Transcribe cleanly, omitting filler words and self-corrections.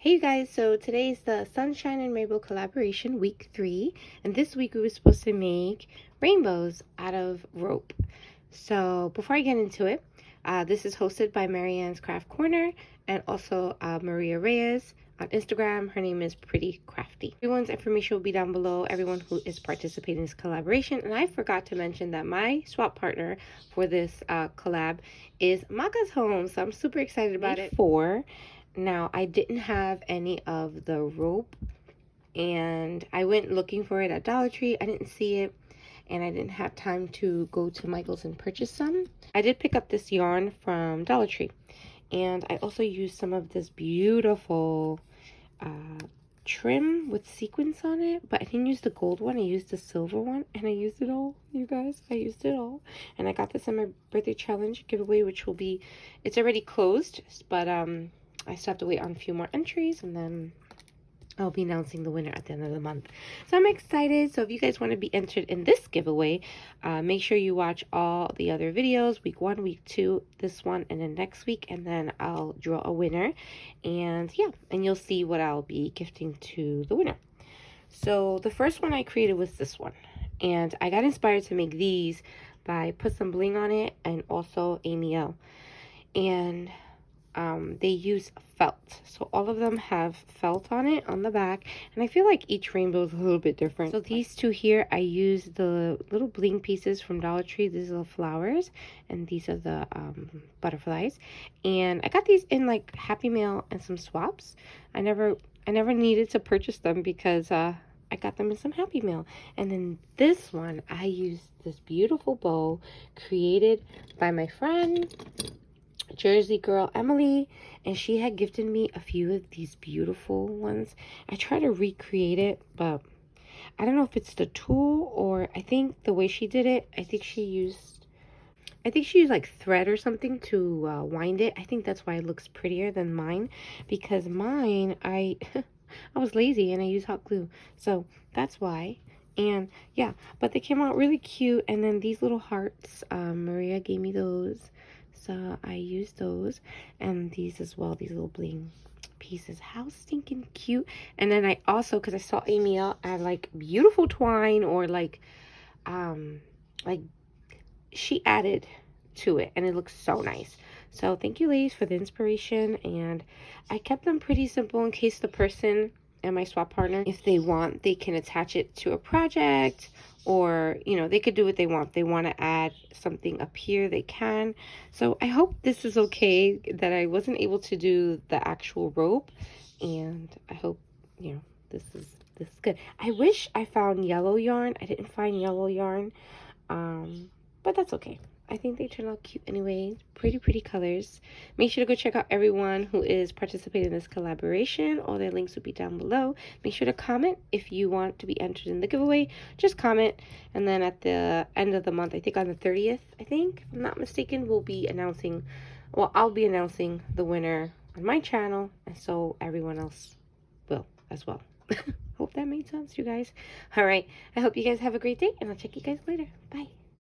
Hey you guys, so today's the Sunshine and Rainbow collaboration, week 3, and this week we were supposed to make rainbows out of rope. So before I get into it, this is hosted by Mariann's Craft Corner and also Maria Reyes on Instagram. Her name is Pretty Crafty. Everyone's information will be down below, everyone who is participating in this collaboration. And I forgot to mention that my swap partner for this collab is Maka's home, so I'm super excited about it. Now, I didn't have any of the rope, and I went looking for it at Dollar Tree. I didn't see it, and I didn't have time to go to Michael's and purchase some. I did pick up this yarn from Dollar Tree, and I also used some of this beautiful trim with sequins on it, but I didn't use the gold one. I used the silver one, and I used it all, you guys. I used it all, and I got this in my birthday challenge giveaway, which will be, it's already closed, but I still have to wait on a few more entries, and then I'll be announcing the winner at the end of the month. So I'm excited. So if you guys want to be entered in this giveaway, make sure you watch all the other videos, week 1, week 2, this one, and then next week, and then I'll draw a winner. And yeah, and you'll see what I'll be gifting to the winner. So the first one I created was this one, and I got inspired to make these by Put Some Bling on It and also Amy L. And they use felt, so all of them have felt on it on the back, and I feel like each rainbow is a little bit different. So these two here, I used the little bling pieces from Dollar Tree. These are the flowers, and these are the butterflies, and I got these in like Happy Mail and some swaps. I never needed to purchase them because I got them in some Happy Mail. And then this one, I used this beautiful bow created by my friend Jersey girl Emily, and she had gifted me a few of these beautiful ones. I tried to recreate it, but I don't know if it's the tool, or I think the way she did it, I think she used like thread or something to wind it. I think that's why it looks prettier than mine, because mine, I was lazy and I used hot glue, so that's why. And yeah, but they came out really cute. And then these little hearts, Maria gave me those, so I used those, and these as well, these little bling pieces. How stinking cute. And then I also, because I saw Amy out, I had like beautiful twine, or like she added to it, and it looks so nice. So thank you ladies for the inspiration, and I kept them pretty simple in case the person and my swap partner, if they want, they can attach it to a project, or you know, they could do what they want. If they want to add something up here, they can. So I hope this is okay, that I wasn't able to do the actual rope, and I hope, you know, this is good. I wish I found yellow yarn. I didn't find yellow yarn, but that's okay. I think they turn out cute anyway. Pretty colors. Make sure to go check out everyone who is participating in this collaboration. All their links will be down below. Make sure to comment if you want to be entered in the giveaway. Just comment, and then at the end of the month, I think on the 30th, I think, if I'm not mistaken, we'll be announcing, well, I'll be announcing the winner on my channel, and so everyone else will as well. Hope that made sense, you guys. All right, I hope you guys have a great day, and I'll check you guys later. Bye.